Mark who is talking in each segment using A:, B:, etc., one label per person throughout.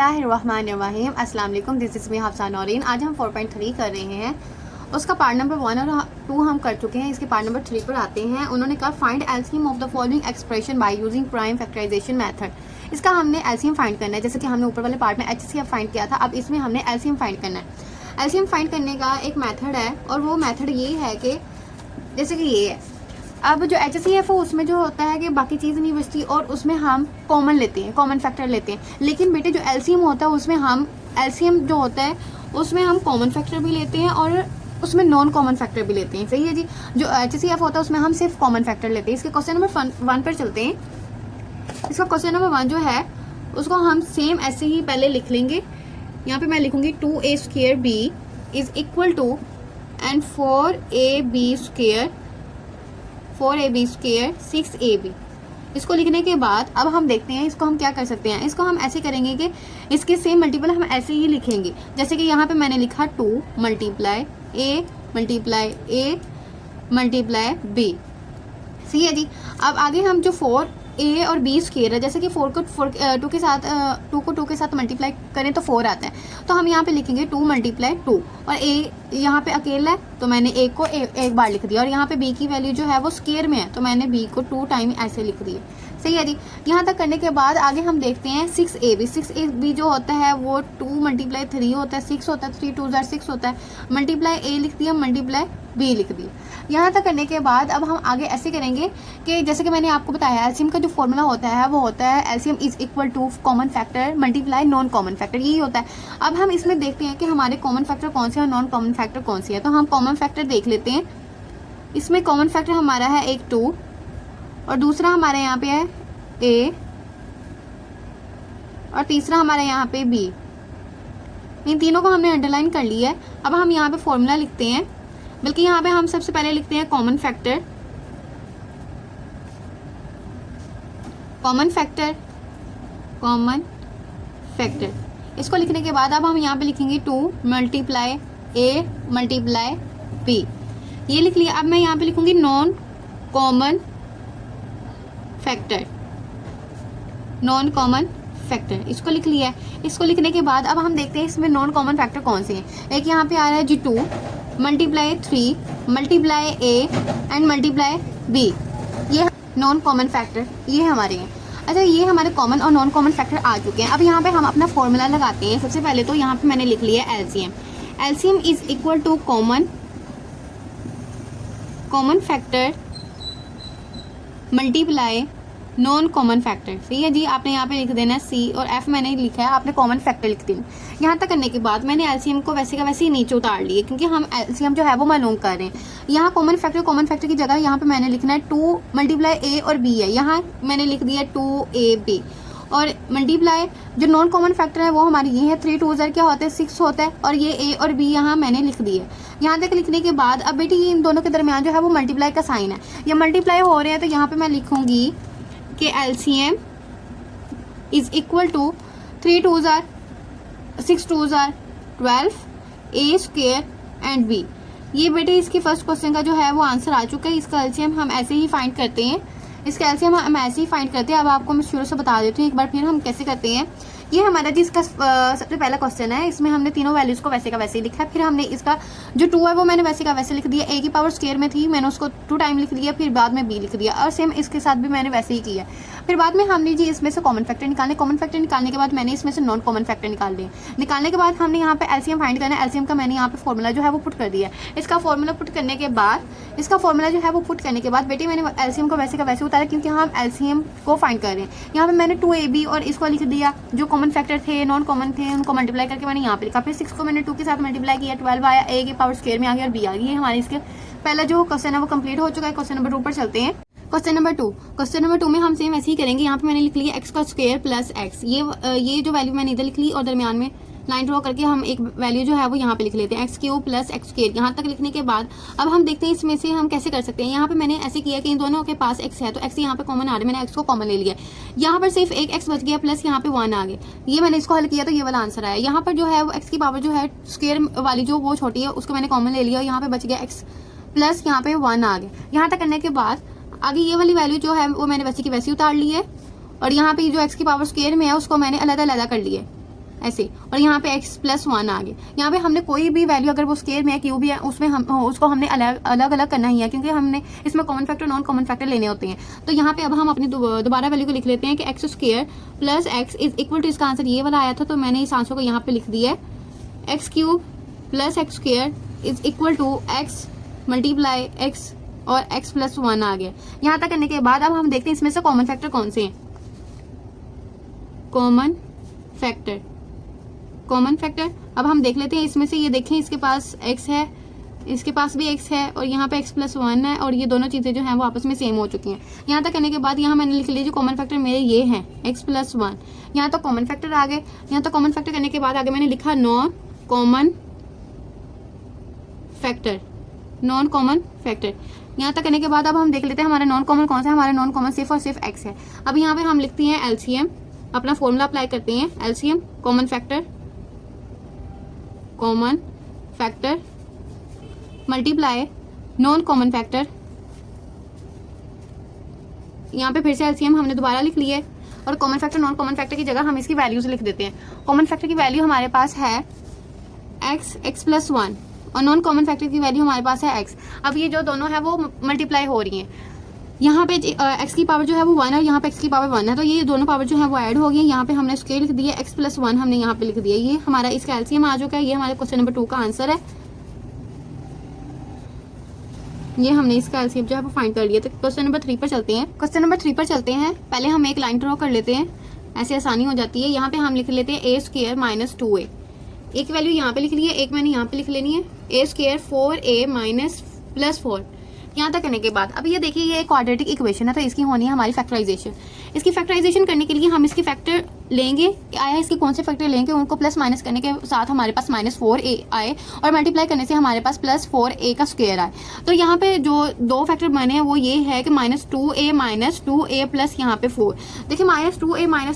A: बिस्मिल्लाहिर्रहमानिर्रहीम। अस्सलाम वालेकुम। This is me Hafsa Naureen. आज हम 4.3 कर रहे हैं, उसका पार्ट नंबर 1 और 2 हम कर चुके हैं। इसके पार्ट नंबर 3 पर आते हैं। उन्होंने कहा find LCM of the following expression by using prime factorization method. इसका हमने एलसीएम फाइंड करना है, जैसे कि हमने ऊपर वाले पार्ट में एचसीएफ फाइंड किया था। अब इसमें हमने एलसीएम फाइंड करना है। एलसीएम फाइंड करने का एक मेथड है और वो मेथड ये है कि जैसे कि ये है, अब जो HCF हो उसमें जो होता है कि बाकी चीज़ नहीं बचती और उसमें हम कॉमन लेते हैं, कॉमन फैक्टर लेते हैं। लेकिन बेटे जो LCM होता है उसमें हम LCM जो होता है उसमें हम कॉमन फैक्टर भी लेते हैं और उसमें नॉन कॉमन फैक्टर भी लेते हैं। सही है जी। जो HCF होता है उसमें हम सिर्फ कॉमन फैक्टर लेते हैं। इसके क्वेश्चन नंबर 1 पर चलते हैं। इसका क्वेश्चन नंबर 1 जो है उसको हम सेम ऐसे ही पहले लिख लेंगे। यहाँ पे मैं लिखूंगी 2a² is equal to and 4ab² 6ab। इसको लिखने के बाद अब हम देखते हैं इसको हम क्या कर सकते हैं। इसको हम ऐसे करेंगे कि इसके सेम मल्टीपल हम ऐसे ही लिखेंगे, जैसे कि यहाँ पे मैंने लिखा 2 multiply a multiply a multiply b। सही है जी। अब आगे हम जो 4a और b स्क्वायर है, जैसे कि 4 को 2 के साथ 2 के साथ मल्टीप्लाई करें तो 4 आता है, तो हम यहाँ पे लिखेंगे 2 मल्टीप्लाई 2 और a यहाँ पे अकेला है तो मैंने a को एक बार लिख दिया और यहाँ पे b की वैल्यू जो है वो स्क्वायर में है तो मैंने b को 2 टाइम ऐसे लिख दिए। सही है जी। यहाँ तक करने के बाद आगे हम देखते हैं 6ab जो होता है वो 2 मल्टीप्लाई 3 होता है, 6 होता है, 3 2 6 होता है, मल्टीप्लाई a लिख दिया मल्टीप्लाई b लिख दिया। यहाँ तक करने के बाद अब हम आगे ऐसे करेंगे कि जैसे कि मैंने आपको बताया एलसीएम का जो फॉर्मूला होता है वो होता है LCM is equal to common factor multiply non common factor, यही होता है। अब हम इसमें देखते हैं कि हमारे कॉमन फैक्टर कौन से और नॉन कॉमन फैक्टर कौन सी है। तो हम कॉमन फैक्टर देख लेते हैं। इसमें कॉमन फैक्टर हमारा है एक 2 और दूसरा हमारे यहाँ पे है a और तीसरा हमारे यहाँ पे b। इन तीनों को हमने अंडरलाइन कर लिया है। अब हम यहाँ पे फॉर्मूला लिखते हैं, बल्कि यहाँ पे हम सबसे पहले लिखते हैं common factor. Common factor common factor इसको लिखने के बाद अब हम यहाँ पे लिखेंगे 2 मल्टीप्लाई a मल्टीप्लाई b। ये लिख लिया। अब मैं यहाँ पे लिखूंगी non common factor, non common factor इसको लिख लिया है। इसको लिखने के बाद अब हम देखते हैं इसमें नॉन कॉमन फैक्टर कौन से हैं। एक यहाँ पे आ रहा है जी 2 multiply 3 multiply a and multiply b। ये नॉन कॉमन फैक्टर ये हमारे हैं। अच्छा, ये हमारे कॉमन और नॉन कॉमन फैक्टर आ चुके हैं। अब यहाँ पे हम अपना फॉर्मूला लगाते हैं। सबसे पहले तो यहाँ पे मैंने लिख लिया LCM. LCM is equal to common factor multiply non common factor. सही है जी। आपने यहाँ पे लिख देना C और F मैंने लिखा है, आपने कॉमन फैक्टर लिख देना। यहाँ तक करने के बाद मैंने एलसीएम को वैसे का वैसे ही नीचे उतार लिए, क्योंकि हम एलसीएम जो है वो मालूम कर रहे हैं। यहाँ कॉमन फैक्टर की जगह यहाँ पे मैंने लिखना है 2 मल्टीप्लाई a और b है, यहाँ मैंने लिख दिया 2ab और मल्टीप्लाई जो नॉन कॉमन फैक्टर है वो हमारी ये है 3 2 क्या होता है 6 होता है और ये a और b यहाँ मैंने लिख दिया। यहाँ तक लिखने के बाद अब बेटी ये इन दोनों के दरमियान जो है वो मल्टीप्लाई का साइन है, ये मल्टीप्लाई हो रहे हैं तो यहाँ पे मैं लिखूंगी कि LCM is equal to 3 2 6 2 12 a square and b। ये बेटे इसके फर्स्ट क्वेश्चन का जो है वो आंसर आ चुका है। इसका एलसीएम हम ऐसे ही फाइंड करते हैं। इसका एलसीएम हम ऐसे ही फाइंड करते हैं। अब आपको मैं शुरू से बता देती हूँ एक बार फिर हम कैसे करते हैं। ये हमारा जी इसका सबसे पहला क्वेश्चन है। इसमें हमने तीनों वैल्यूज को वैसे का वैसे ही लिखा है। फिर हमने इसका जो 2 है वो मैंने वैसे का वैसे लिख दिया। a की पावर स्क्वायर में थी, मैंने उसको 2 टाइम लिख लिया, फिर बाद में b लिख दिया और सेम इसके साथ भी मैंने वैसे ही किया। फिर बाद में हमने जी इसमें से कॉमन फैक्टर निकालने, कॉमन फैक्टर निकालने के बाद मैंने इसमें से नॉन कॉमन फैक्टर निकाल दिए। निकालने के बाद हमने यहाँ पे एलसीएम फाइंड करना है। एलसीएम का मैंने यहाँ पे फॉर्मूला जो है वो पुट कर दिया। इसका फॉर्मूला पुट करने के बाद बेटे मैंने एलसीएम को वैसे का वैसे उतारा, क्योंकि हम एलसीएम को फाइंड कर रहे हैं। यहाँ पे मैंने 2ab और इसको लिख दिया, जो कॉमन फैक्टर थे नॉन कॉमन थे उनको मल्टीप्लाई करके मैंने यहाँ पे लिखा। फिर 6 को मैंने 2 के साथ मल्टीप्लाई किया, 12 आया, a की पावर स्क्वायर में आ गया और b आ गई। हमारे इसके पहला जो क्वेश्चन है वो कंप्लीट हो चुका है। क्वेश्चन नंबर 2 पर चलते हैं। क्वेश्चन नंबर 2 में हम सेम ऐसे ही करेंगे। यहाँ पे मैंने लिख लिया x का स्क्वायर प्लस x। ये जो वैल्यू मैंने इधर लिख ली और दरमियान में लाइन ड्रॉ करके हम एक वैल्यू जो है वो यहाँ पे लिख लेते हैं x³ प्लस x स्क्वायर। यहाँ तक लिखने के बाद अब हम देखते हैं इसमें से हम कैसे कर सकते हैं। यहाँ पे मैंने ऐसे किया कि इन दोनों के पास x है तो x यहाँ पे कॉमन आ रहा है, मैंने x को कॉमन ले लिया। यहाँ पर सिर्फ एक x बच गया प्लस यहाँ पे 1 आ गया। ये मैंने इसको हल किया तो ये वाला आंसर आया। यहाँ पर जो है वो x की पावर जो है स्क्वायर वाली जो वो छोटी है उसको मैंने कॉमन ले लिया, यहाँ पे बच गया x प्लस यहाँ पे 1 आ गया। यहाँ तक करने के बाद आगे ये वाली वैल्यू जो है वो मैंने वैसे की वैसे उतार ली है और यहाँ पे जो x की पावर स्क्वायर में है उसको मैंने अलग अलग कर लिया। ऐसे, और यहाँ पे x प्लस 1 आ गया। यहाँ पे हमने कोई भी वैल्यू अगर वो स्केयर में है, क्यूब है, उसमें हम उसको हमने अलग अलग करना ही है, क्योंकि हमने इसमें common factor non common factor लेने होते हैं। तो यहाँ पे अब हम अपनी दोबारा वैल्यू को लिख लेते हैं कि x square plus x is equal to, इसका आंसर ये वाला आया था तो मैंने इस आंसर को यहाँ पे लिख दिया है x cube plus x square is equal to x multiply x और x प्लस 1 आ गया। यहाँ तक करने के बाद अब हम देखते हैं इसमें से कॉमन फैक्टर कौन से हैं। कॉमन फैक्टर अब हम देख लेते हैं इसमें से। ये देखें, इसके पास x है, इसके पास भी x है, और यहाँ पे x प्लस 1 है, और ये दोनों चीजें जो हैं वो आपस में सेम हो चुकी हैं। यहाँ तक करने के बाद यहाँ मैंने लिख लिया जो कॉमन फैक्टर मेरे ये हैं x प्लस 1। यहाँ तक कॉमन फैक्टर आ गए। यहाँ तक कॉमन फैक्टर करने के बाद आगे मैंने लिखा नॉन कॉमन फैक्टर। यहाँ तक करने के बाद अब हम देख लेते हैं हमारा नॉन कॉमन कौन सा है। हमारा नॉन कॉमन सिर्फ और सिर्फ x है। अब यहाँ पे हम लिखते हैं एलसीएम, अपना फॉर्मूला अप्लाई करते हैं। LCM common factor multiply non common factor. यहाँ पे फिर से एलसीएम हमने दोबारा लिख लिया है, और common factor non common factor की जगह हम इसकी वैल्यूज लिख देते हैं। कॉमन फैक्टर की वैल्यू हमारे पास है x प्लस 1, और नॉन कॉमन फैक्टर की वैल्यू हमारे पास है x। अब ये जो दोनों है वो मल्टीप्लाई हो रही हैं। यहाँ पे x की पावर जो है वो 1 है, और यहाँ पे x की पावर 1 है, तो ये दोनों पावर जो है वो ऐड हो गई। यहाँ पे हमने स्केयर लिख दिया, x प्लस 1 हमने यहाँ पे लिख दिया। ये हमारा इसका एलसीएम आ चुका है। ये हमारे क्वेश्चन नंबर 2 का आंसर है। ये हमने इसका एलसीएम जो है वो फाइंड कर लिया। तो क्वेश्चन नंबर 3 पर चलते हैं। पहले हम एक लाइन ड्रॉ कर लेते हैं, ऐसे आसानी हो जाती है। यहाँ पे हम लिख लेते हैं ए स्क्वायर माइनस 2a। एक वैल्यू यहाँ पे लिख ली है, एक मैंने यहाँ पे लिख लेनी है a square 4a minus plus 4। यहाँ तक करने के बाद अब ये देखिए, ये एक क्वाड्रेटिक इक्वेशन है, तो इसकी होनी है हमारी फैक्टराइजेशन। इसकी फैक्टराइजेशन करने के लिए हम इसकी फैक्टर लेंगे, आया इसके कौन से फैक्टर लेंगे, उनको प्लस माइनस करने के साथ हमारे पास माइनस 4a आए, और मल्टीप्लाई करने से हमारे पास प्लस 4a का स्क्वायर आए। तो यहाँ पे जो दो फैक्टर बने हैं वो ये है कि माइनस 2a प्लस यहाँ पे 4। देखिए माइनस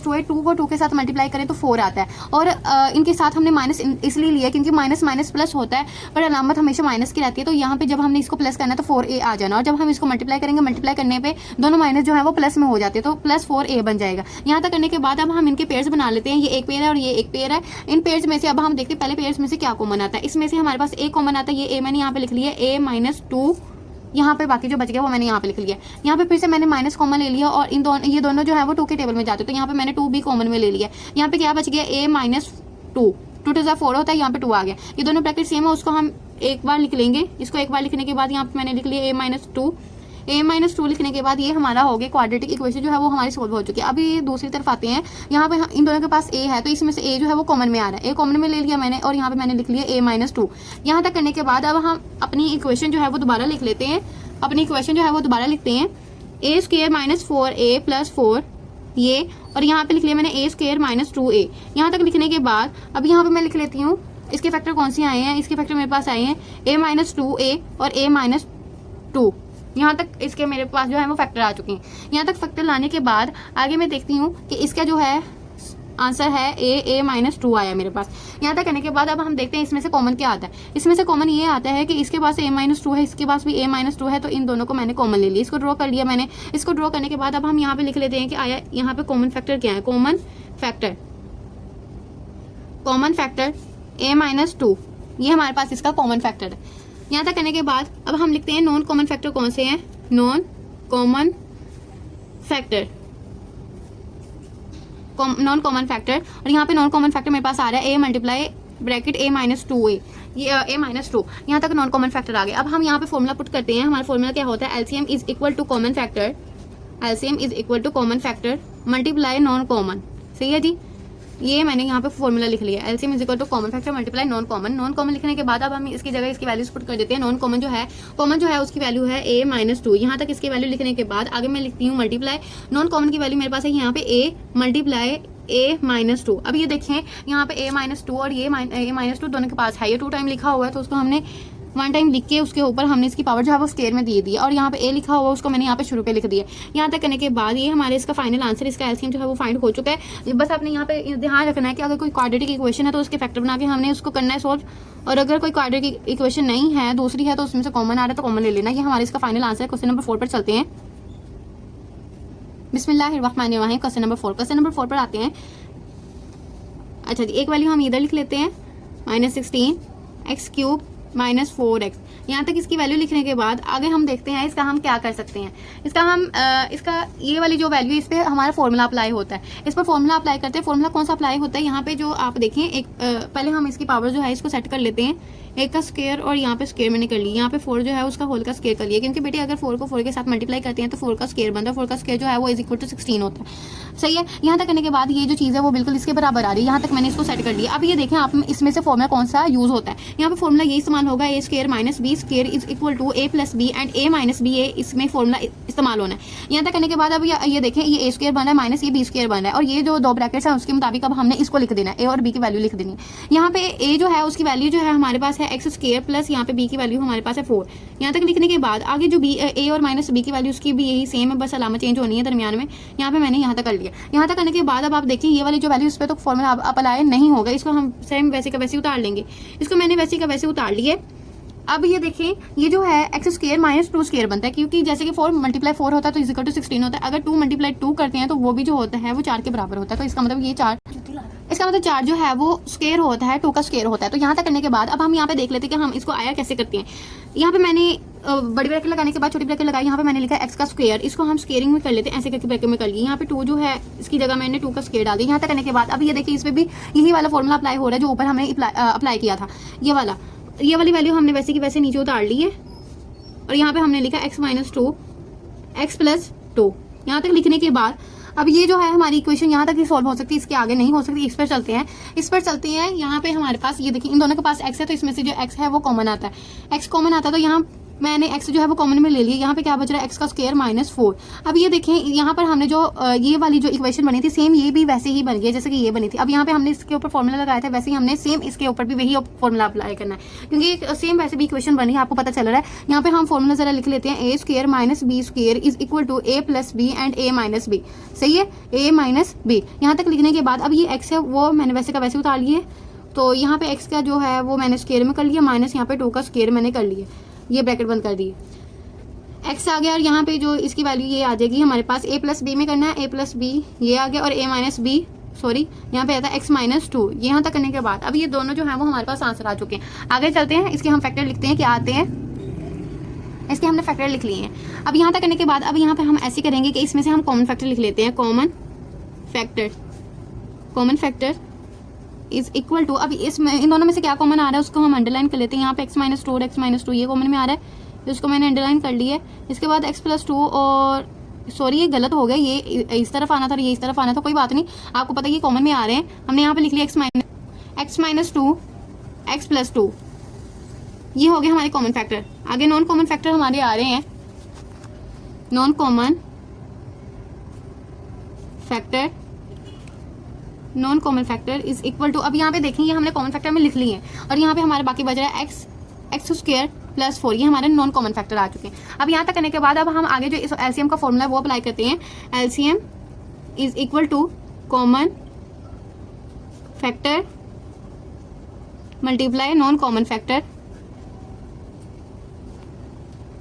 A: 2a 2 को 2 के साथ मल्टीप्लाई करें तो 4 आता है, और इनके साथ हमने माइनस इसलिए लिया क्योंकि माइनस माइनस प्लस होता है, पर अलामत हमेशा माइनस की रहती है। तो यहाँ पे जब हमने इसको प्लस करना है तो 4a आ जाना, और जब हम इसको मल्टीप्लाई करेंगे, मल्टीप्लाई करने पे दोनों माइनस जो है वो प्लस में हो जाते हैं, तो प्लस 4a बन जाएगा। यहाँ तक करने के बाद अब हम इनके पेयर्स बना लेते हैं। ये एक पेयर है और ये एक पेयर है। इन पेयर्स में से अब हम देखते हैं पहले पेयर्स में से क्या कॉमन आता है। इसमें से हमारे पास a कॉमन आता है, ये a मैंने यहाँ पे लिख लिया a माइनस 2। यहाँ पे बाकी जो बच गया वो मैंने यहाँ पे लिख लिया। यहाँ पे फिर से मैंने माइनस कॉमन ले लिया, और ये दोनों जो है वो 2 के टेबल में जाते हैं, तो यहाँ पे मैंने 2 भी कॉमन में ले लिया। यहाँ पे क्या बच गया a माइनस 2 2 to 4 होता है, यहाँ पे 2 आ गया। ये दोनों ब्रैकेट सेम है, उसको हम एक बार लिख लेंगे। इसको एक बार लिखने के बाद यहाँ पे मैंने लिख लिया a माइनस 2 लिखने के बाद ये हमारा हो गया क्वाड्रेटिक इक्वेशन जो है वो हमारी सोल्व हो चुकी है। अभी ये दूसरी तरफ आते हैं। यहाँ पे इन दोनों के पास a है, तो इसमें से a जो है वो कॉमन में आ रहा है, a कॉमन में ले लिया मैंने, और यहाँ पे मैंने लिख लिया a माइनस 2। यहाँ तक करने के बाद अब हम अपनी इक्वेशन जो है वो दोबारा लिख लेते हैं। लिखते हैं a square minus 4a plus 4 ये, और यहाँ पे लिख लिया मैंने a स्क्वायर माइनस 2a। यहाँ तक लिखने के बाद अब यहाँ पे मैं लिख लेती हूँ इसके फैक्टर कौन से आए हैं। इसके फैक्टर मेरे पास आए हैं a माइनस 2a और a माइनस 2। यहाँ तक इसके मेरे पास जो है वो फैक्टर आ चुके हैं। यहाँ तक फैक्टर लाने के बाद आगे मैं देखती हूँ कि इसका जो है आंसर है a माइनस 2 आया मेरे पास। यहाँ तक करने के बाद अब हम देखते हैं इसमें से कॉमन क्या आता है। इसमें से कॉमन ये आता है कि इसके पास a माइनस 2 है, इसके पास भी a माइनस 2 है, तो इन दोनों को मैंने कॉमन ले लिया। इसको ड्रॉ कर लिया मैंने। इसको ड्रॉ करने के बाद अब हम यहाँ पे लिख लेते हैं कि आया यहाँ पे कॉमन फैक्टर क्या है। कॉमन फैक्टर a माइनस 2, ये हमारे पास इसका कॉमन फैक्टर है। यहाँ तक करने के बाद अब हम लिखते हैं नॉन कॉमन फैक्टर कौन से हैं। नॉन कॉमन फैक्टर, और यहाँ पे नॉन कॉमन फैक्टर मेरे पास आ रहा है a multiply bracket a minus 2a, ये a माइनस 2। यहाँ तक नॉन कॉमन फैक्टर आ गए। अब हम यहाँ पे फॉर्मूला पुट करते हैं। हमारा फॉर्मूला क्या होता है, LCM is equal to common factor multiply non common. सही है जी, ये मैंने यहाँ पे फॉर्मूला लिख लिया। LCM is equal to common factor multiply non common लिखने के बाद अब हम इसकी जगह इसकी वैल्यूज पुट कर देते हैं। नॉन कॉमन जो है उसकी वैल्यू है a माइनस 2। यहाँ तक इसकी वैल्यू लिखने के बाद आगे मैं लिखती हूँ मल्टीप्लाई नॉन कॉमन की वैल्यू मेरे पास है यहाँ पे a मल्टीप्लाई a माइनस 2। अब ये देखें यहाँ पे a माइनस 2 और ये a माइनस 2 दोनों के पास है। ये 2 टाइम लिखा हुआ है, तो उसको हमने 1 टाइम लिख के उसके ऊपर हमने इसकी पावर जो है वो स्क्वायर में दे दी, और यहाँ पे a लिखा हुआ उसको मैंने यहाँ पे शुरू पे लिख दिया। यहाँ तक करने के बाद ये हमारे इसका फाइनल आंसर, इसका एलसीएम जो है वो फाइंड हो चुका है। बस आपने यहाँ पे ध्यान रखना है कि अगर कोई क्वाड्रेटिक इक्वेशन है तो उसके फैक्टर बना के हमने उसको करना है सॉल्व, और अगर कोई क्वाड्रेटिक इक्वेशन नहीं है, दूसरी है, तो उसमें से कॉमन आ रहा है तो कॉमन ले लेना। ये हमारे इसका फाइनल आंसर है। क्वेश्चन नंबर 4 पर चलते हैं। बिस्मिल्लाहिर्रहमानिर्रहीम। क्वेश्चन नंबर 4 पर आते हैं। अच्छा जी, एक वैल्यू हम इधर लिख लेते हैं -16 एक्स क्यूब -4x। यहाँ तक इसकी वैल्यू लिखने के बाद आगे हम देखते हैं इसका हम क्या कर सकते हैं। इसका ये वाली जो वैल्यू, इस पर हमारा फॉर्मूला अप्लाई होता है। इस पर फॉर्मूला अप्लाई करते हैं। फॉर्मूला कौन सा अप्लाई होता है, यहाँ पे जो आप देखें एक पहले हम इसकी पावर जो है इसको सेट कर लेते हैं, 1 का स्क्वायर और यहाँ पे स्क्वायर मैंने कर ली। यहाँ पे 4 जो है उसका होल का स्क्वायर कर लिया, क्योंकि बेटे अगर 4 को 4 के साथ मल्टीप्लाई करते हैं तो 4 का स्क्वायर बनता है। 4 का स्क्वायर जो है वो इक्वल टू 16 होता है। सही है। यहाँ तक करने के बाद ये जो चीज़ है वो बिल्कुल इसके बराबर आ रही है। यहाँ तक मैंने इसको सेट कर लिया। अब ये देखें आप इसमें से फॉर्मूला कौन सा यूज होता है। यहाँ पे फॉर्मूला ये इस्तेमाल होगा, a square minus b square is equal to a plus b and a minus b, ए इसमें फॉर्मूला इस्तेमाल होना है। यहाँ तक करने के बाद अब ये देखें ये ए स्क्वायर बन रहा है माइनस ये बी स्क्वायर बन रहा है, और ये जो 2 ब्रैकेट्स हैं उसके मुताबिक अब हमने इसको लिख देना है, ए और बी की वैल्यू लिख देनी है। यहाँ पे ए जो है उसकी वैल्यू जो है हमारे पास है एक्स स्क्वायर प्लस यहाँ पे बी की वैल्यू हमारे पास है 4। यहाँ तक लिखने के बाद आगे जो बी ए और माइनस बी की वैल्यू उसकी भी यही सेम है, बस अलामत चेंज होनी है दरमियान में। यहाँ पे मैंने यहाँ तक कर लिया। यहाँ तक करने के बाद अब आप देखिए ये वाली जो वैल्यू इस पर तो फॉर्मूला अप्लाई नहीं होगा, इसको हम सेम वैसे का वैसे उतार लेंगे। इसको मैंने वैसे का वैसे उतार लिए। अब ये देखें ये जो है एक्स स्क्वायर माइनस 2 स्क्वायर बनता है, क्योंकि जैसे कि 4 × 4 होता है तो इक्वल टू 16 होता है। अगर 2 × 2 करते हैं तो वो भी जो होता है वो 4 के बराबर होता है। तो इसका मतलब ये 4 जो है वो स्क्वायर होता है, 2 का स्क्वायर होता है। तो यहाँ तक करने के बाद अब हम यहाँ पे देख लेते हैं कि हम इसको आया कैसे करते हैं। यहाँ पे मैंने बड़ी ब्रैकेट लगाने के बाद छोटी ब्रैकेट लगाई। यहाँ पे मैंने लिखा एक्स का स्क्वायर, इसको हम स्क्वेयरिंग में कर लेते हैं, ऐसे करके ब्रैकेट में कर लिए। यहाँ पे 2 जो है इसकी जगह मैंने 2 का स्क्वायर डाल दिया। यहाँ तक करने के बाद अब ये देखिए इसमें भी यही वाला फॉर्मूला अप्लाई हो रहा है जो ऊपर हमने अप्लाई किया था। ये वाली वैल्यू हमने वैसे की वैसे नीचे उतार ली है, और यहाँ पे हमने लिखा x - 2 x + 2। यहाँ तक लिखने के बाद अब ये जो है हमारी इक्वेशन यहाँ तक ही सॉल्व हो सकती है, इसके आगे नहीं हो सकती। इस पर चलते हैं। यहाँ पे हमारे पास ये देखिए इन दोनों के पास x है, तो इसमें से जो x है वो कॉमन आता है। x कॉमन आता है तो यहाँ मैंने x जो है वो कॉमन में ले लिया। यहाँ पे क्या बच रहा है x का स्क्वायर -4। अब ये देखें यहाँ पर हमने जो ये वाली जो इक्वेशन बनी थी सेम ये भी वैसे ही बन गई जैसे कि ये बनी थी। अब यहाँ पे हमने इसके ऊपर फॉर्मूला लगाया था, वैसे ही हमने सेम इसके ऊपर भी वही फॉर्मूला अप्लाई करना है, क्योंकि सेम वैसे भी इक्वेशन बनी है, आपको पता चल रहा है। यहाँ पे हम फॉर्मूला जरा लिख लेते हैं, a square minus b square is equal to a plus b and a minus b. सही है, ए माइनस बी। यहाँ तक लिखने के बाद अब ये x है वो मैंने वैसे का वैसे उतार लिए। तो यहाँ पे x का जो है वो मैंने स्क्वायर में कर लिया, माइनस यहाँ पे 2 का स्क्वायर मैंने कर लिया, ये ब्रैकेट बंद कर दी। x आ गया, और यहाँ पे जो इसकी वैल्यू ये आ जाएगी हमारे पास a + b में करना है, a + b ये आ गया, और यहाँ पे आता है x - 2। यहाँ तक करने के बाद अब ये दोनों जो है वो हमारे पास आंसर आ चुके हैं। आगे चलते हैं, इसके हम फैक्टर लिखते हैं, क्या आते हैं इसके हमने फैक्टर लिख लिए हैं। अब यहाँ तक करने के बाद अब यहाँ पे हम ऐसे करेंगे कि इसमें से हम कॉमन फैक्टर लिख लेते हैं। Common factor is equal to, अब इसमें इन दोनों में से क्या कॉमन आ रहा है उसको हम अंडरलाइन कर लेते हैं। यहाँ पे x - 2 और x - 2 ये कॉमन में आ रहा है, इसको मैंने अंडरलाइन कर लिया है। इसके बाद x + 2 और सॉरी ये गलत हो गया, ये इस तरफ आना था और ये इस तरफ आना था, कोई बात नहीं, आपको पता है ये कॉमन में आ रहे हैं। हमने यहाँ पे लिख लिया x - 2 x + 2, ये हो गया हमारे कॉमन फैक्टर। आगे नॉन कॉमन फैक्टर हमारे आ रहे हैं। Non common factor is equal to, अब यहाँ पे देखेंगे हमने कॉमन फैक्टर में लिख लिए हैं, और यहाँ पे हमारे बाकी बच रहा है x स्क्वायर + 4, ये हमारे नॉन कॉमन फैक्टर आ चुके हैं। अब यहाँ तक करने के बाद अब हम आगे जो इस एलसीएम का फॉर्मूला है वो अप्लाई करते हैं। LCM is equal to common factor multiply non common factor.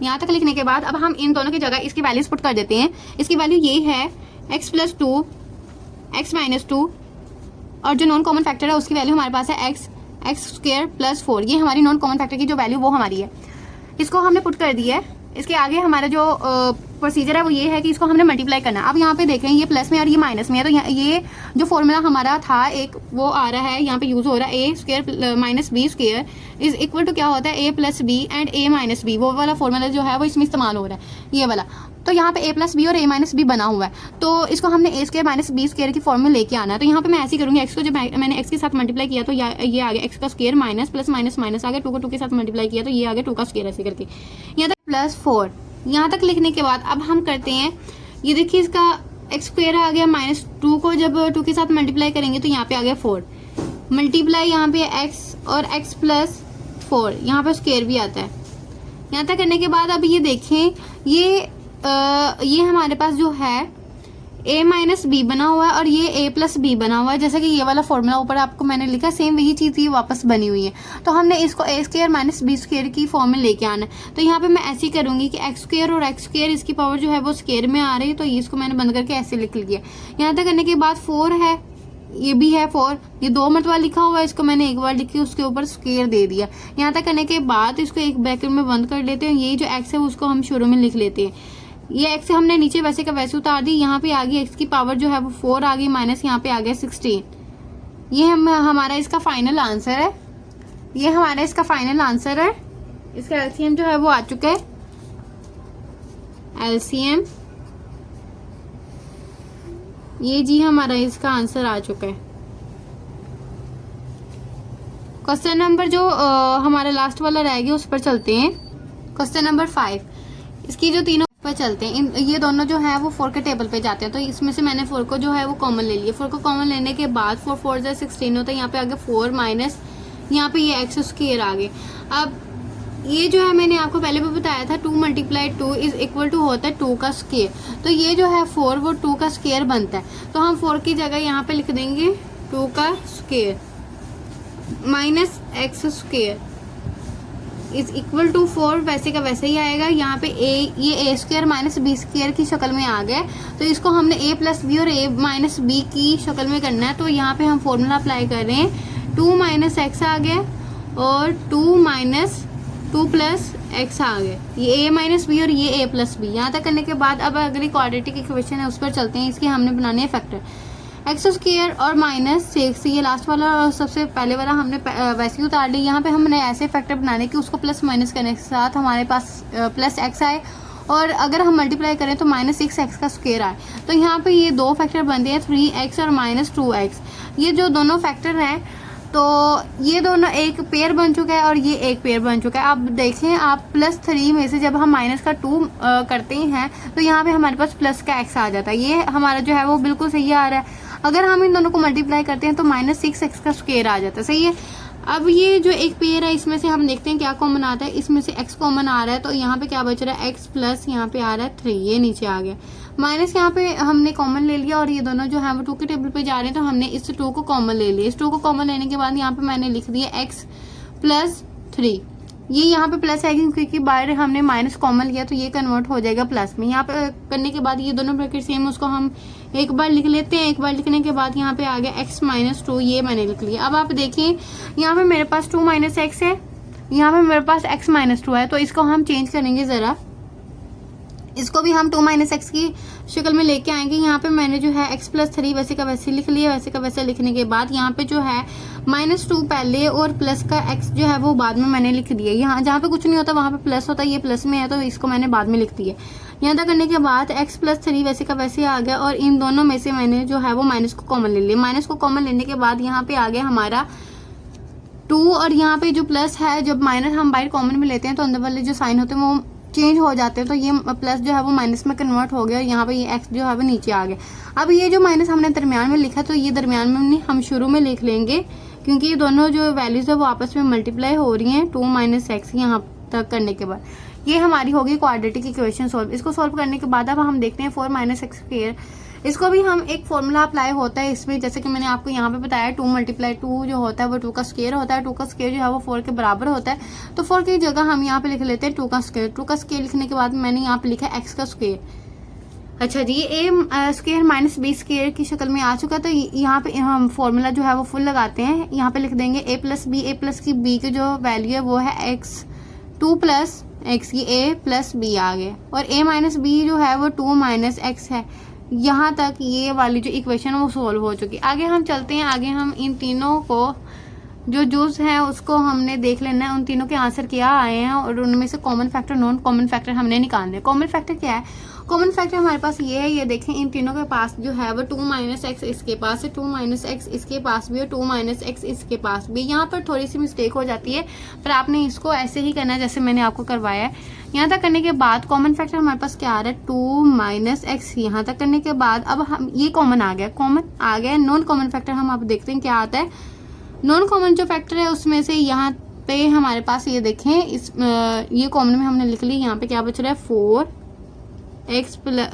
A: यहाँ तक लिखने के बाद अब हम इन दोनों की जगह इसकी वैल्यूज पुट कर देते हैं। इसकी वैल्यू ये है x + 2 x - 2, और जो नॉन कॉमन फैक्टर है उसकी वैल्यू हमारे पास है x स्क्वायर + 4। ये हमारी नॉन कॉमन फैक्टर की जो वैल्यू वो हमारी है, इसको हमने पुट कर दिया है। इसके आगे हमारा जो प्रोसीजर है वो ये है कि इसको हमने मल्टीप्लाई करना है। अब यहाँ पे देखें ये प्लस में और ये माइनस में है, तो ये जो फॉर्मूला हमारा था एक वो आ रहा है, यहाँ पे यूज हो रहा है, a square minus b square is equal to क्या होता है, a + b and a - b। वो वाला फॉर्मूला जो है वो इसमें इस्तेमाल हो रहा है, ये वाला। तो यहाँ पे a + b और a - b बना हुआ है, तो इसको हमने a स्क्वायर - b स्क्वायर की फॉर्म में लेके आना है। तो यहाँ पे मैं ऐसे करूँगी, x को जब मैंने x के साथ मल्टीप्लाई किया तो ये आ गया x का square minus plus minus minus आ गया, 2 को 2 के साथ मल्टीप्लाई किया तो ये आ गया 2 का स्क्वायर, ऐसे करके यहाँ तक +4। यहाँ तक लिखने के बाद अब हम करते हैं, ये देखिए इसका x स्क्वायर आ गया, -2 को जब 2 के साथ मल्टीप्लाई करेंगे तो यहाँ पे आ गया 4, मल्टीप्लाई यहाँ पे x और x + 4, यहाँ पे स्क्वायर भी आता है। यहाँ तक करने के बाद अब ये देखें ये हमारे पास जो है a - b बना हुआ है और ये a + b बना हुआ है, जैसा कि ये वाला फॉर्मूला ऊपर आपको मैंने लिखा, सेम वही चीज़ ये वापस बनी हुई है। तो हमने इसको a स्क्वायर - b स्क्वायर की फॉर्म में लेके आना है। तो यहाँ पे मैं ऐसे ही करूँगी कि x स्क्वायर और x स्क्वायर इसकी पावर जो है वो स्क्वायर में आ रही है, तो इसको मैंने बंद करके ऐसे लिख लिया। यहाँ तक करने के बाद 4 है, ये भी है 4, ये 2 मरतबा लिखा हुआ है, इसको मैंने एक बार लिखी उसके ऊपर स्क्वायर दे दिया। यहाँ तक करने के बाद इसको एक ब्रैकेट में बंद कर लेते हैं। ये जो x है उसको हम शुरू में लिख लेते हैं। ये x हमने नीचे वैसे का वैसे उतार दी। यहाँ पे आ गई x की पावर जो है वो 4 आ गई, माइनस यहाँ पे आ गया 16। ये हमारा इसका फाइनल आंसर है। ये हमारा इसका फाइनल आंसर है। इसका एलसीएम जो है वो आ चुका है। एलसीएम ये जी हमारा इसका आंसर आ चुका है। क्वेश्चन नंबर जो हमारा लास्ट वाला रह गया उस पर चलते हैं। क्वेश्चन नंबर 5, इसकी जो तीनों पर चलते हैं। ये दोनों जो है वो 4 के टेबल पे जाते हैं, तो इसमें से मैंने 4 को जो है वो कॉमन ले लिया। 4 को कॉमन लेने के बाद 4 4 16 होता है। यहाँ पे आगे 4 माइनस यहाँ पे ये एक्स स्क्वायर आ गए। अब ये जो है मैंने आपको पहले भी बताया था 2 × 2 इज इक्वल टू होता है 2 का स्क्वायर। तो ये जो है 4 वो 2 का स्क्वायर बनता है। तो हम 4 की जगह यहाँ पे लिख देंगे 2 का square minus x square is equal to 4, वैसे का वैसे ही आएगा। यहाँ पे ये a square minus b square की शक्ल में आ गया। तो इसको हमने ए प्लस बी और ए माइनस बी की शक्ल में करना है। तो यहाँ पे हम फॉर्मूला अप्लाई कर रहे हैं। 2 माइनस एक्स आ गया और 2 माइनस 2 प्लस एक्स आ गए। ये ए माइनस बी और ये ए प्लस बी। यहाँ तक करने के बाद अब अगली क्वाड्रेटिक इक्वेशन है उस पर चलते हैं। इसकी हमने बनानी है फैक्टर एक्स स्क्वायर और माइनस 6। ये लास्ट वाला और सबसे पहले वाला हमने वैसे ही उतार ली। यहाँ पे हमने ऐसे फैक्टर बनाने कि उसको प्लस माइनस करने के साथ हमारे पास प्लस एक्स आए और अगर हम मल्टीप्लाई करें तो माइनस 6x का स्क्वायर आए। तो यहाँ पे ये दो फैक्टर बनते हैं 3x और माइनस 2x। ये जो दोनों फैक्टर हैं तो ये दोनों एक पेयर बन चुका है और ये एक पेयर बन चुका है। अब देखें आप +3 में से जब हम माइनस का 2 करते हैं तो यहाँ पे हमारे पास प्लस का x आ जाता है। ये हमारा जो है वो बिल्कुल सही आ रहा है। अगर हम इन दोनों को मल्टीप्लाई करते हैं तो माइनस 6x का स्क्वायर आ जाता है। सही है। अब ये जो एक पेयर है इसमें से हम देखते हैं क्या कॉमन आता है। इसमें से x कॉमन आ रहा है तो यहाँ पे क्या बच रहा है x प्लस यहाँ पे आ रहा है 3, ये नीचे आ गया। माइनस यहाँ पे हमने कॉमन ले लिया और ये दोनों जो है वो 2 के टेबल पे जा रहे हैं तो हमने इस 2 को कॉमन ले लिया। इस 2 को कॉमन लेने के बाद यहाँ पे मैंने लिख दिया x प्लस 3। ये यहाँ पे प्लस आएगी क्योंकि बाहर हमने माइनस कॉमन लिया तो ये कन्वर्ट हो जाएगा प्लस में। यहाँ पे करने के बाद ये दोनों ब्रैकेट सेम उसको हम एक बार लिख लेते हैं। एक बार लिखने के बाद यहाँ पे आ गया x माइनस 2, ये मैंने लिख लिया। अब आप देखिए यहाँ पे मेरे पास 2 माइनस एक्स है, यहाँ पे मेरे पास x माइनस 2 है। तो इसको हम चेंज करेंगे ज़रा, इसको भी हम 2 माइनस एक्स की शक्ल में लेके आएंगे। यहाँ पे मैंने जो है x प्लस 3 वैसे का वैसे लिख लिया। वैसे का वैसे लिखने के बाद यहाँ पे जो है -2 पहले और प्लस का x जो है वो बाद में मैंने लिख दिया। यहाँ जहाँ पे कुछ नहीं होता वहाँ पे प्लस होता है, ये प्लस में है तो इसको मैंने बाद में लिख दिया। यहाँ तक करने के बाद x प्लस 3 वैसे का वैसे आ गया और इन दोनों में से मैंने जो है वो माइनस को कॉमन ले लिया। माइनस को कॉमन लेने के बाद यहाँ पे आ गया हमारा 2 और यहाँ पे जो प्लस है जब माइनस हम बाहर कॉमन में लेते हैं तो अंदर वाले जो साइन होते हैं वो चेंज हो जाते हैं। तो ये प्लस जो है वो माइनस में कन्वर्ट हो गया और यहाँ पे ये एक्स जो है वो नीचे आ गया। अब ये जो माइनस हमने दरमियान में लिखा तो ये दरमियान में हम शुरू में लिख लेंगे क्योंकि ये दोनों जो वैल्यूज है वो आपस में मल्टीप्लाई हो रही हैं। 2 माइनस एक्स यहाँ तक करने के बाद ये हमारी होगी क्वाड्रेटिक इक्वेशन सॉल्व। इसको सॉल्व करने के बाद अब हम देखते हैं 4 माइनस एक्स स्क्वायर। इसको भी हम एक फॉर्मूला अप्लाई होता है इसमें, जैसे कि मैंने आपको यहाँ पे बताया 2 × 2 जो होता है वो 2 का स्क्वायर होता है। 2 का स्क्वायर जो है वो 4 के बराबर होता है। तो 4 की जगह हम यहाँ पे लिख लेते हैं 2 का स्क्वायर। 2 का स्क्वायर लिखने के बाद मैंने यहाँ पे लिखा x का स्क्वायर। अच्छा जी, ए स्क्वायर माइनस बी स्क्वायर की शक्ल में आ चुका। तो यहाँ पे हम फॉर्मूला जो है वो फुल लगाते हैं। यहाँ पे लिख देंगे a प्लस की बी की जो वैल्यू है वो है x, 2 प्लस एक्स, ये a प्लस बी आ गए और a माइनस बी जो है वो 2 माइनस एक्स है। यहाँ तक ये वाली जो इक्वेशन है वो सॉल्व हो चुकी। आगे हम चलते हैं। आगे हम इन तीनों को जो जूस है उसको हमने देख लेना है उन तीनों के आंसर क्या आए हैं और उनमें से common factor non common factor हमने निकालने हैं। कॉमन फैक्टर क्या है? कॉमन फैक्टर हमारे पास ये है, ये देखें इन तीनों के पास जो है वो 2 माइनस एक्स इसके पास है, 2 माइनस एक्स इसके पास भी और 2 माइनस एक्स इसके पास भी। यहाँ पर थोड़ी सी मिस्टेक हो जाती है पर आपने इसको ऐसे ही करना है जैसे मैंने आपको करवाया है। यहाँ तक करने के बाद कॉमन फैक्टर हमारे पास क्या आ रहा है 2 माइनस एक्स। यहाँ तक करने के बाद अब हम ये कॉमन आ गया। नॉन कॉमन फैक्टर हम अब देखते हैं क्या आता है। नॉन कॉमन जो फैक्टर है उसमें से यहाँ पे हमारे पास ये देखें ये कॉमन में हमने लिख ली। यहाँ पे क्या बच रहा है 4x प्लस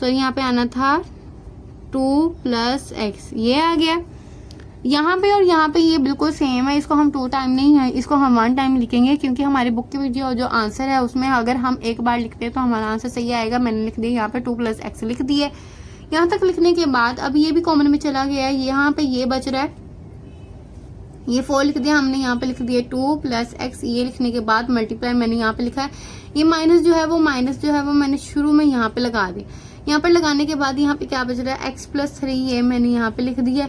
A: सॉरी यहाँ पे आना था 2 प्लस एक्स, ये आ गया। यहाँ पे और यहाँ पे ये बिल्कुल सेम है। इसको हम 2 टाइम नहीं है, इसको हम 1 टाइम लिखेंगे क्योंकि हमारी बुक की जो आंसर है उसमें अगर हम एक बार लिखते हैं तो हमारा आंसर सही आएगा। मैंने लिख दिया यहाँ पे 2 प्लस एक्स लिख दिए। यहाँ तक लिखने के बाद अब ये भी कॉमन में चला गया है, यहाँ पे ये बच रहा है, ये 4 लिख दिया हमने, यहाँ पे लिख दिया 2 + x, ये लिखने के बाद मल्टीप्लाई मैंने यहाँ पे लिखा है, ये माइनस जो है वो मैंने शुरू में यहाँ पे लगा दी। यहाँ पर लगाने के बाद यहाँ पे क्या बच रहा है, x + 3, ये मैंने यहाँ पे लिख दिया,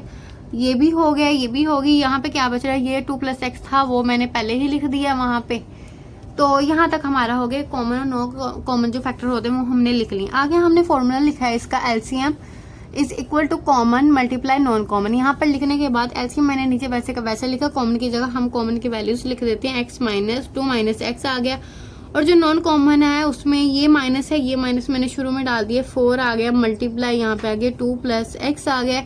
A: ये भी हो गया, ये भी होगी। यहाँ पे क्या बच रहा है, ये 2 + x था वो मैंने पहले ही लिख दिया वहाँ पे। तो यहाँ तक हमारा हो गया कॉमन और नो कॉमन जो फैक्टर होते हैं वो हमने लिख लिए। आगे हमने फॉर्मूला लिखा है इसका, LCM = कॉमन × नॉन कॉमन। यहाँ पर लिखने के बाद LCM मैंने नीचे वैसे का वैसे लिखा, कॉमन की जगह हम कॉमन की वैल्यूज लिख देते हैं, x - 2 - x आ गया। और जो नॉन कॉमन है उसमें ये माइनस है, ये माइनस मैंने शुरू में डाल दिया, 4 आ गया, मल्टीप्लाई यहाँ पे आ गया 2 + x आ गया,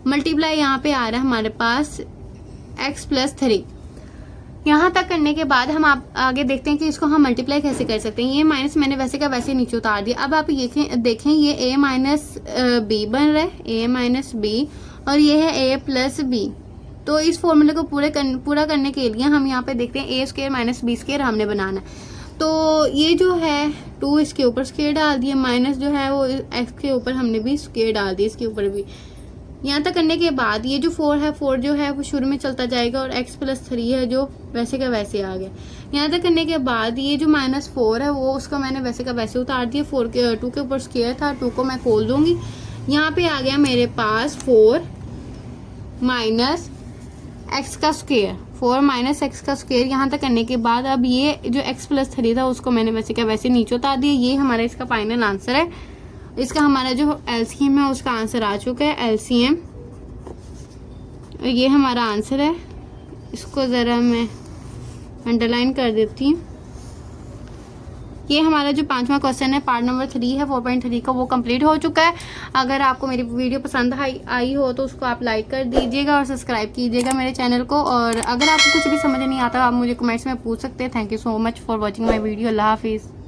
A: मल्टीप्लाई यहाँ पे आ रहा है हमारे पास x + 3। यहाँ तक करने के बाद हम आप आगे देखते हैं कि इसको हम मल्टीप्लाई कैसे कर सकते हैं। ये माइनस मैंने वैसे का वैसे नीचे उतार दिया। अब आप ये देखें ये a - b बन रहा है, a - b, और ये है a + b। तो इस फॉर्मूले को पूरा करने के लिए हम यहाँ पे देखते हैं a² - b² हमने बनाना है। तो ये जो है 2 इसके ऊपर स्क्वायर डाल दिया, माइनस जो है वो x के ऊपर हमने भी स्क्वायर डाल दिया, इसके ऊपर भी। यहाँ तक करने के बाद ये जो 4 है, 4 जो है वो शुरू में चलता जाएगा, और x + 3 है जो वैसे का वैसे आ गया। यहाँ तक करने के बाद ये जो -4 है वो उसका मैंने वैसे का वैसे उतार दिया, 2 के ऊपर स्क्वायर था, 2 को मैं खोल दूंगी। यहाँ पे आ गया मेरे पास 4 - x का स्क्वायर, 4 - x का स्क्वायर। यहाँ तक करने के बाद अब ये जो x + 3 था उसको मैंने वैसे का वैसे नीचे उतार दिया। ये हमारा इसका फाइनल आंसर है। इसका हमारा जो LCM है उसका आंसर आ चुका है, LCM, और ये हमारा आंसर है। इसको ज़रा मैं अंडरलाइन कर देती हूँ। ये हमारा जो 5वां क्वेश्चन है, पार्ट नंबर 3 है 4.3 का, वो कंप्लीट हो चुका है। अगर आपको मेरी वीडियो पसंद आई हो तो उसको आप लाइक कर दीजिएगा और सब्सक्राइब कीजिएगा मेरे चैनल को। और अगर आपको कुछ भी समझ नहीं आता आप मुझे कमेंट्स में पूछ सकते हैं। Thank you so much for watching my video. अल्लाह हाफिज़।